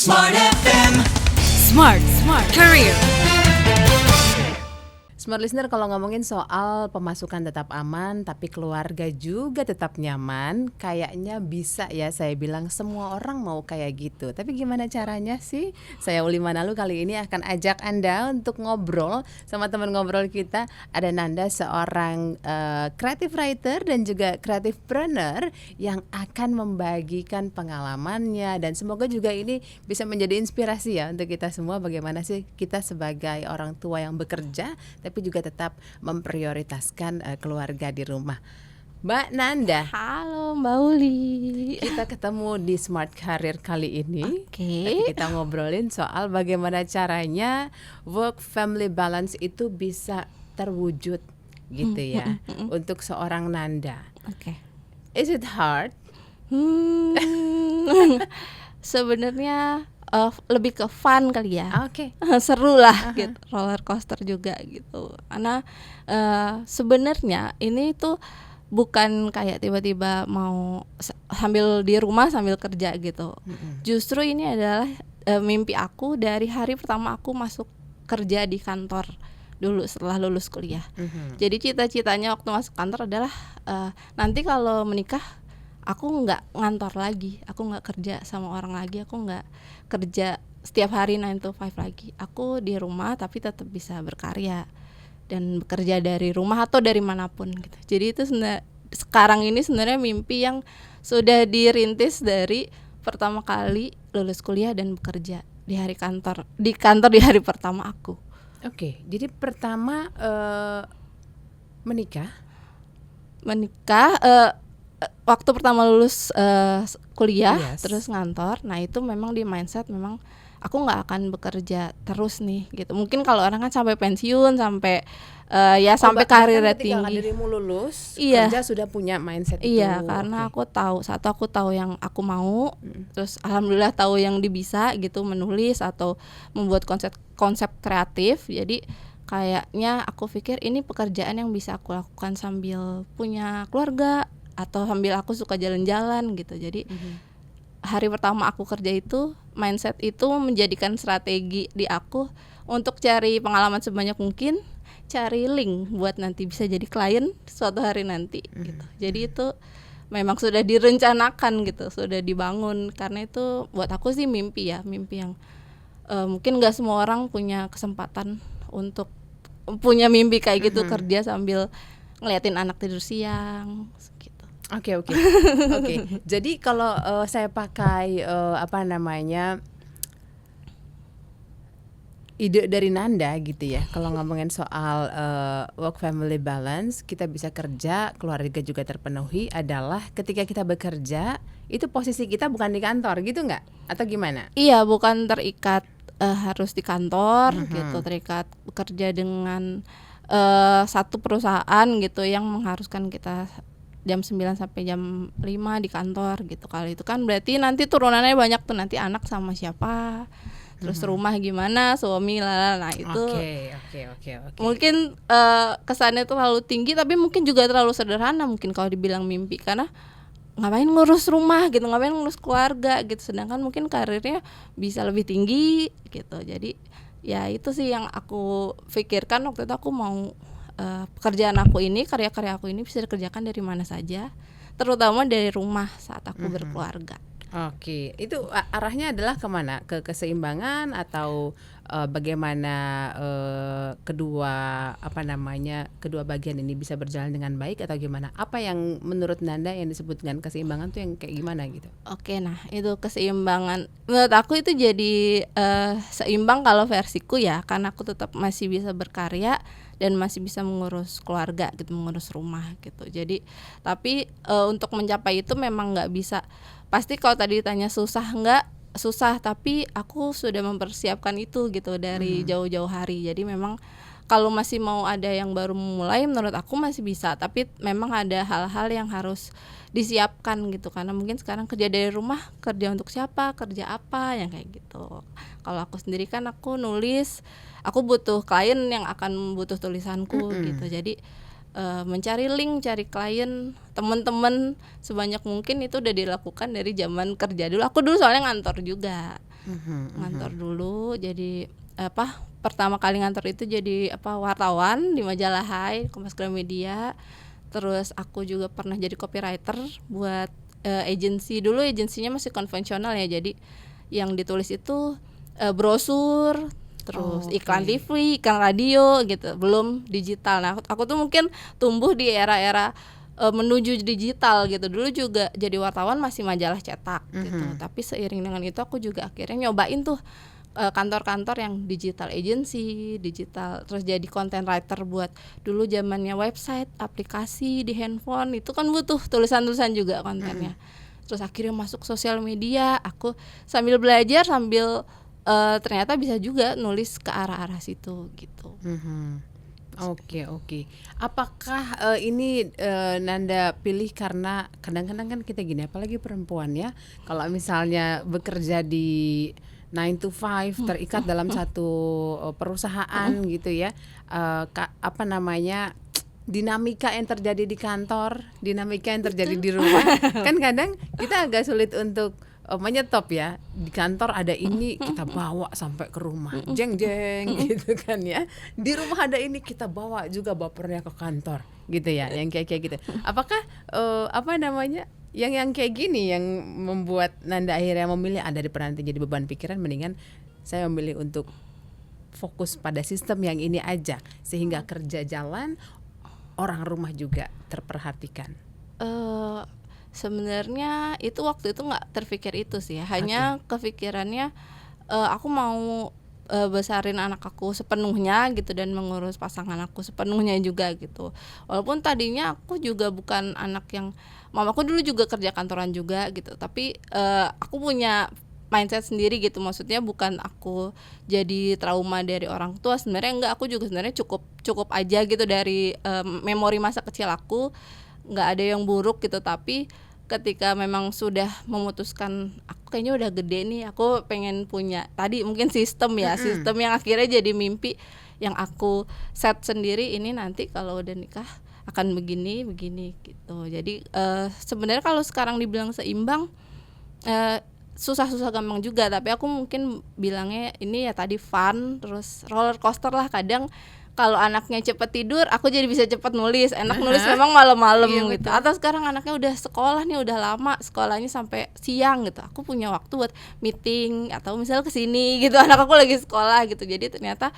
Smart FM. Smart Career. Smart listener, kalau ngomongin soal pemasukan tetap aman tapi keluarga juga tetap nyaman, kayaknya bisa ya saya bilang semua orang mau kayak gitu. Tapi gimana caranya sih? Saya Uli Manalu kali ini akan ajak Anda untuk ngobrol sama teman ngobrol kita. Ada Nanda, seorang creative writer dan juga creative planner yang akan membagikan pengalamannya, dan semoga juga ini bisa menjadi inspirasi ya untuk kita semua, bagaimana sih kita sebagai orang tua yang bekerja tapi juga tetap memprioritaskan keluarga di rumah. Mbak Nanda, Halo Mbak Uli. kita ketemu di Smart Career kali ini. Oke. Tapi kita ngobrolin soal bagaimana caranya work family balance itu bisa terwujud gitu ya untuk seorang Nanda. Oke. Is it hard? Sebenarnya lebih ke fun kali ya. Oke. Seru lah gitu, roller coaster juga gitu. Karena sebenarnya ini tuh bukan kayak tiba-tiba mau sambil di rumah sambil kerja gitu. Justru ini adalah mimpi aku dari hari pertama aku masuk kerja di kantor dulu setelah lulus kuliah. Jadi cita-citanya waktu masuk kantor adalah nanti kalau menikah aku nggak ngantor lagi, aku nggak kerja sama orang lagi, aku nggak kerja setiap hari 9 to 5 lagi. Aku di rumah tapi tetap bisa berkarya dan bekerja dari rumah atau dari manapun gitu. Jadi itu sekarang ini sebenarnya mimpi yang sudah dirintis dari pertama kali lulus kuliah dan bekerja di kantor di hari pertama aku. Oke, jadi pertama menikah. Waktu pertama lulus kuliah, Yes. terus ngantor. Nah itu memang di mindset memang aku nggak akan bekerja terus nih gitu. Mungkin kalau orang kan sampai pensiun, sampai sampai karirnya Ketika tinggi. dirimu lulus, Iya. kerja sudah punya mindset itu. Iya, karena Oke. aku tahu yang aku mau. Terus alhamdulillah tahu yang bisa gitu, menulis atau membuat konsep kreatif. Jadi kayaknya aku pikir ini pekerjaan yang bisa aku lakukan sambil punya keluarga atau sambil aku suka jalan-jalan gitu. Jadi hari pertama aku kerja itu, mindset itu menjadikan strategi di aku untuk cari pengalaman sebanyak mungkin, cari link buat nanti bisa jadi klien suatu hari nanti gitu. Jadi itu memang sudah direncanakan gitu, sudah dibangun, karena itu buat aku sih mimpi yang mungkin nggak semua orang punya kesempatan untuk punya mimpi kayak gitu, kerja sambil ngeliatin anak tidur siang gitu. Oke. Jadi kalau saya pakai ide dari Nanda gitu ya. Kalau ngomongin soal work family balance, kita bisa kerja, keluarga juga terpenuhi, adalah ketika kita bekerja itu posisi kita bukan di kantor gitu nggak? Atau gimana? Iya, bukan terikat harus di kantor gitu, terikat bekerja dengan satu perusahaan gitu yang mengharuskan kita jam 9 sampai jam 5 di kantor gitu. Kali itu kan berarti nanti turunannya banyak tuh, nanti anak sama siapa, terus rumah gimana, suami nah itu. Oke. Mungkin kesannya terlalu tinggi, tapi mungkin juga terlalu sederhana mungkin kalau dibilang mimpi, karena ngapain ngurus rumah gitu, ngapain ngurus keluarga gitu, sedangkan mungkin karirnya bisa lebih tinggi gitu. Jadi ya itu sih yang aku pikirkan waktu itu. Aku mau pekerjaan aku ini, karya-karya aku ini bisa dikerjakan dari mana saja, terutama dari rumah saat aku berkeluarga. Oke, itu arahnya adalah kemana? Ke keseimbangan atau bagaimana kedua bagian ini bisa berjalan dengan baik atau gimana? Apa yang menurut Nanda yang disebut dengan keseimbangan tuh yang kayak gimana gitu? Oke, nah itu keseimbangan menurut aku itu jadi seimbang kalau versiku ya, karena aku tetap masih bisa berkarya dan masih bisa mengurus keluarga gitu, mengurus rumah gitu. Jadi tapi untuk mencapai itu memang nggak bisa. Pasti kalau tadi ditanya susah nggak, susah, tapi aku sudah mempersiapkan itu gitu dari jauh-jauh hari. Jadi memang kalau masih mau ada yang baru memulai, menurut aku masih bisa, tapi memang ada hal-hal yang harus disiapkan gitu, karena mungkin sekarang kerja dari rumah, kerja untuk siapa, kerja apa, yang kayak gitu. Kalau aku sendiri kan aku nulis, aku butuh klien yang akan butuh tulisanku gitu. Jadi mencari link, cari klien, teman-teman sebanyak mungkin itu udah dilakukan dari zaman kerja dulu. Aku dulu soalnya ngantor juga, ngantor dulu. Jadi pertama kali ngantor itu jadi wartawan di majalah Hai, Kompas Gramedia. Terus aku juga pernah jadi copywriter buat agensi. Dulu agensinya masih konvensional ya, jadi yang ditulis itu brosur, terus iklan TV, iklan radio gitu, belum digital. Nah, aku tuh mungkin tumbuh di era-era menuju digital gitu. Dulu juga jadi wartawan masih majalah cetak gitu. Tapi seiring dengan itu aku juga akhirnya nyobain tuh kantor-kantor yang digital agency, digital, terus jadi content writer buat dulu zamannya website, aplikasi di handphone, itu kan butuh tulisan-tulisan juga kontennya. Terus akhirnya masuk sosial media, aku sambil belajar sambil ternyata bisa juga nulis ke arah-arah situ gitu. Oke. Apakah ini Nanda pilih karena kadang-kadang kan kita gini, apalagi perempuan ya, kalau misalnya bekerja di 9 to 5 terikat dalam satu perusahaan gitu ya, dinamika yang terjadi di kantor, dinamika yang terjadi di rumah, kan kadang kita agak sulit untuk menyetop ya. Di kantor ada ini, kita bawa sampai ke rumah, jeng gitu kan ya. Di rumah ada ini, kita bawa juga bapernya ke kantor gitu ya, yang kayak gitu. Apakah yang kayak gini yang membuat Nanda akhirnya memilih daripada nanti jadi beban pikiran, mendingan saya memilih untuk fokus pada sistem yang ini aja, sehingga kerja jalan, orang rumah juga terperhatikan. Sebenarnya itu waktu itu nggak terpikir itu sih, hanya kepikirannya aku mau besarin anak aku sepenuhnya gitu dan mengurus pasangan aku sepenuhnya juga gitu. Walaupun tadinya aku juga bukan anak yang, mamaku dulu juga kerja kantoran juga gitu, tapi aku punya mindset sendiri gitu, maksudnya bukan aku jadi trauma dari orang tua, sebenarnya enggak, aku juga sebenarnya cukup aja gitu dari memori masa kecil aku, nggak ada yang buruk gitu. Tapi ketika memang sudah memutuskan aku kayaknya udah gede nih, aku pengen punya tadi mungkin sistem yang akhirnya jadi mimpi yang aku set sendiri, ini nanti kalau udah nikah akan begini gitu. Jadi sebenarnya kalau sekarang dibilang seimbang, susah gampang juga, tapi aku mungkin bilangnya ini ya tadi fun, terus roller coaster lah. Kadang kalau anaknya cepet tidur, aku jadi bisa cepet nulis. Enak nulis memang malam-malam gitu. Atau sekarang anaknya udah sekolah nih, udah lama sekolahnya sampai siang gitu, aku punya waktu buat meeting atau misalnya kesini gitu, anak aku lagi sekolah gitu. Jadi ternyata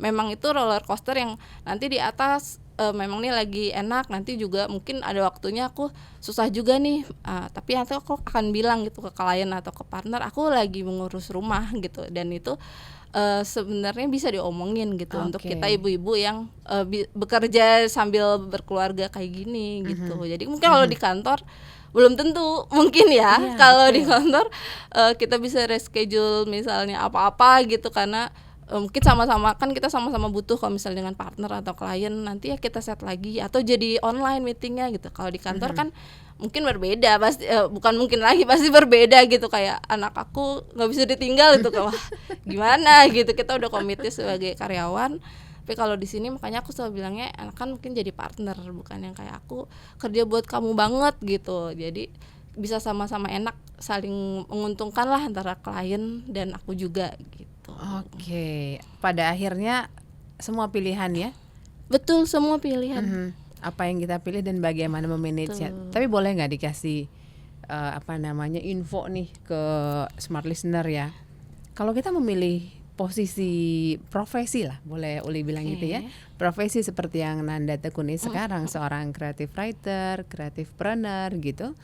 memang itu roller coaster yang nanti di atas memang nih lagi enak, nanti juga mungkin ada waktunya aku susah juga nih, tapi nanti aku akan bilang gitu ke klien atau ke partner, aku lagi mengurus rumah gitu. Dan itu sebenarnya bisa diomongin gitu untuk kita ibu-ibu yang bekerja sambil berkeluarga kayak gini gitu. Jadi mungkin kalau di kantor belum tentu mungkin ya, kalau di kantor kita bisa reschedule misalnya apa-apa gitu, karena mungkin sama-sama kan kita sama-sama butuh. Kalau misalnya dengan partner atau klien nanti ya kita set lagi atau jadi online meetingnya gitu. Kalau di kantor kan mungkin berbeda, pasti bukan mungkin lagi, pasti berbeda gitu. Kayak anak aku nggak bisa ditinggal itu, wah gimana gitu, kita udah komited sebagai karyawan. Tapi kalau di sini makanya aku selalu bilangnya anak kan mungkin jadi partner, bukan yang kayak aku kerja buat kamu banget gitu. Jadi bisa sama-sama enak, saling menguntungkan lah antara klien dan aku juga gitu. Oke, pada akhirnya semua pilihan ya? Betul, semua pilihan. Apa yang kita pilih dan bagaimana memanage-nya. Tapi boleh nggak dikasih info nih ke smart listener ya? Kalau kita memilih posisi profesi lah, boleh Uli bilang gitu ya, profesi seperti yang Nanda tekuni sekarang, seorang creative writer, creativepreneur gitu,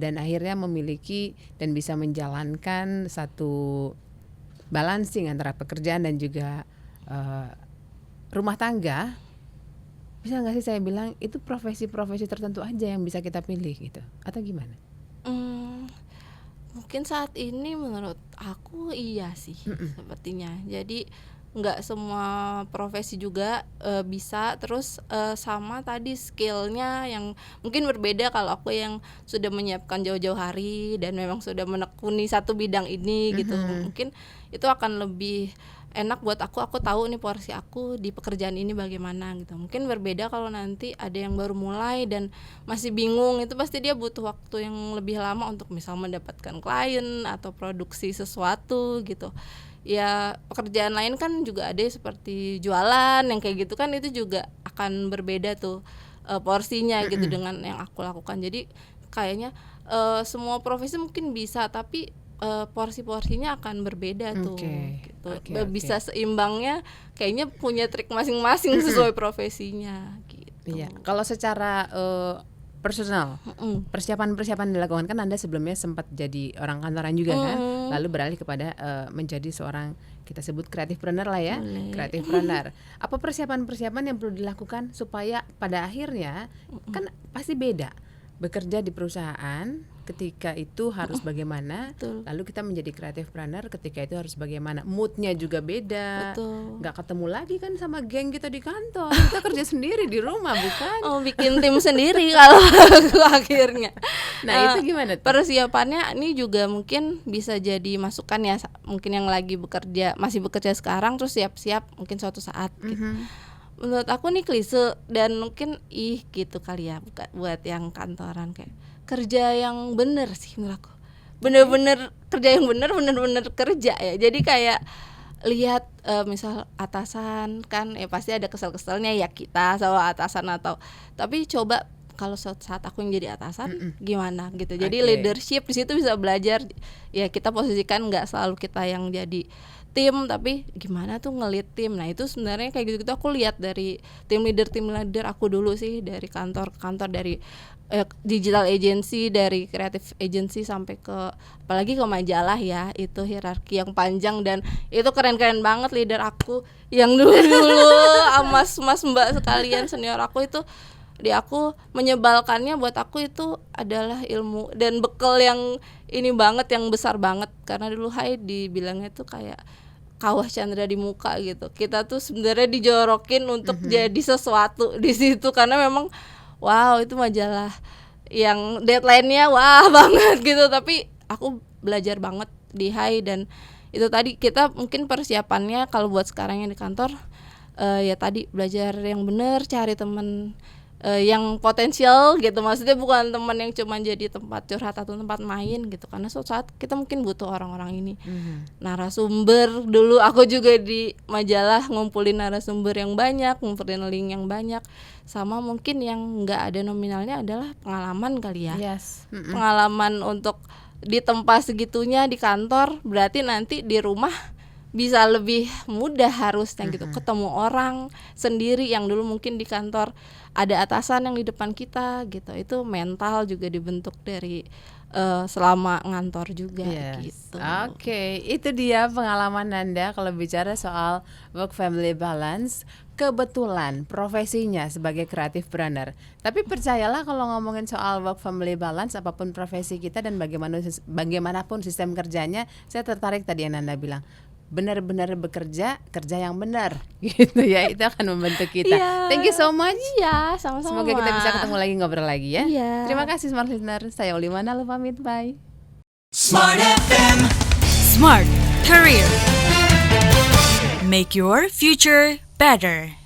dan akhirnya memiliki dan bisa menjalankan satu balancing antara pekerjaan dan juga rumah tangga. Bisa nggak sih saya bilang itu profesi-profesi tertentu aja yang bisa kita pilih gitu, atau gimana? Mungkin saat ini menurut aku iya sih, sepertinya. Jadi nggak semua profesi juga bisa. Terus sama tadi skillnya yang mungkin berbeda. Kalau aku yang sudah menyiapkan jauh-jauh hari dan memang sudah menekuni satu bidang ini gitu, mungkin itu akan lebih enak buat aku tahu nih porsi aku di pekerjaan ini bagaimana gitu. Mungkin berbeda kalau nanti ada yang baru mulai dan masih bingung, itu pasti dia butuh waktu yang lebih lama untuk misal mendapatkan klien atau produksi sesuatu gitu. Ya pekerjaan lain kan juga ada seperti jualan yang kayak gitu kan, itu juga akan berbeda tuh porsinya gitu dengan yang aku lakukan. Jadi kayaknya semua profesi mungkin bisa, tapi porsi-porsinya akan berbeda tuh gitu. Bisa seimbangnya kayaknya punya trik masing-masing sesuai profesinya gitu. Iya, kalau secara personal, persiapan-persiapan dilakukan kan Anda sebelumnya sempat jadi orang kantoran juga kan, lalu beralih kepada menjadi seorang, kita sebut creativepreneur lah ya, creativepreneur. Apa persiapan-persiapan yang perlu dilakukan supaya pada akhirnya kan pasti beda bekerja di perusahaan ketika itu harus bagaimana, lalu kita menjadi creativepreneur ketika itu harus bagaimana, moodnya juga beda, nggak ketemu lagi kan sama geng kita di kantor, kita kerja sendiri di rumah bukan? Bikin tim sendiri kalau aku akhirnya. Nah itu gimana tuh? Persiapannya ini juga mungkin bisa jadi masukan ya, mungkin yang lagi masih bekerja sekarang terus siap-siap mungkin suatu saat gitu. Menurut aku nih klise dan mungkin gitu kali ya, buat yang kantoran, kayak kerja yang bener sih menurut aku, bener-bener kerja yang bener-bener kerja ya. Jadi kayak lihat misal atasan kan ya pasti ada kesel-keselnya ya kita sama atasan, tapi coba kalau suatu saat aku yang jadi atasan gimana gitu. Jadi leadership di situ bisa belajar ya, kita posisikan nggak selalu kita yang jadi tim, tapi gimana tuh ngelit tim. Nah itu sebenarnya kayak gitu-gitu aku lihat dari tim leader aku dulu sih, dari kantor ke kantor, dari digital agency, dari creative agency sampai ke apalagi ke majalah ya, itu hierarki yang panjang dan itu keren-keren banget leader aku yang dulu mas mbak sekalian senior aku itu. Di aku menyebalkannya buat aku itu adalah ilmu dan bekal yang ini banget, yang besar banget, karena dulu dibilangnya tuh kayak kawah Chandra di muka gitu. Kita tuh sebenarnya dijorokin untuk jadi sesuatu di situ, karena memang wow itu majalah yang deadline-nya wah banget gitu. Tapi aku belajar banget di Hai, dan itu tadi kita mungkin persiapannya kalau buat sekarang yang di kantor ya tadi belajar yang bener, cari temen yang potensial gitu, maksudnya bukan teman yang cuma jadi tempat curhat atau tempat main gitu, karena suatu saat kita mungkin butuh orang-orang ini. Narasumber, dulu aku juga di majalah ngumpulin narasumber yang banyak, ngumpulin link yang banyak, sama mungkin yang nggak ada nominalnya adalah pengalaman kali ya. Pengalaman untuk di tempat segitunya di kantor, berarti nanti di rumah bisa lebih mudah harusnya gitu, ketemu orang sendiri yang dulu mungkin di kantor ada atasan yang di depan kita gitu. Itu mental juga dibentuk dari selama ngantor juga gitu. Oke, itu dia pengalaman Nanda kalau bicara soal work family balance. Kebetulan profesinya sebagai creativepreneur. Tapi percayalah kalau ngomongin soal work family balance, apapun profesi kita dan bagaimanapun sistem kerjanya, saya tertarik tadi yang Nanda bilang, benar-benar bekerja, kerja yang benar gitu ya, itu akan membentuk kita. Thank you so much. Iya, sama-sama. Semoga kita bisa ketemu lagi, ngobrol lagi ya. Terima kasih Smart Listener. Saya Ulimana, lu pamit, bye. Smart FM. Smart Career. Make your future better.